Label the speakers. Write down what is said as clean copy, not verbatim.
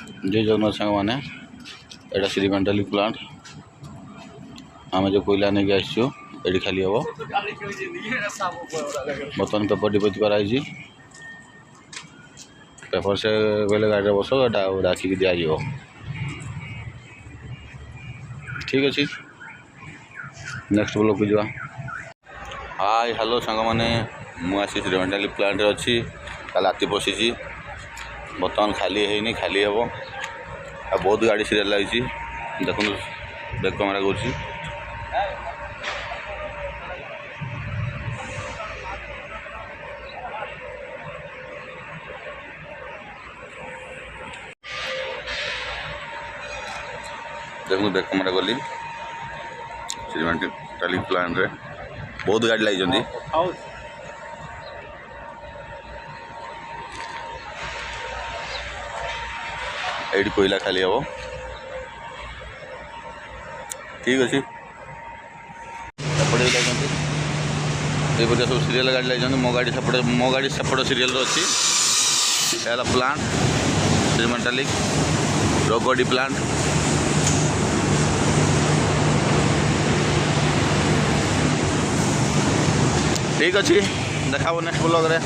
Speaker 1: जय जगन्नाथ सांग मैंने एटा श्रीमेंटाली प्लांट आम जो कोयला नहीं आसचु ये खाली हम बर्तमान पेपर डिपोजिट कराई पेपर से बोले गाड़ी बस डाकिक दिज ठीक अच्छे नेक्स्ट ब्लॉक को जा हाय हेलो सांग मैंने मुझे श्रीमेंटाली प्लांट अच्छी राति पशिची बर्तमान खाली है खाली हम बहुत गाड़ी सीरियल लगी देखो बैक कैमेरा कर देखो बैक कैमेरा गली श्रीमेंटाली प्लांट रे बहुत गाड़ी लगी एडी कोयला खाली हम ठीक अच्छे एपटे लगे सब सीरियल गाड़ी लगी मो गाड़ी सेपट सीरियल अच्छी प्लांट श्रीमेंटाली रगड़ी प्लांट ठीक अच्छे देखा नेक्स्ट ब्लॉग रे।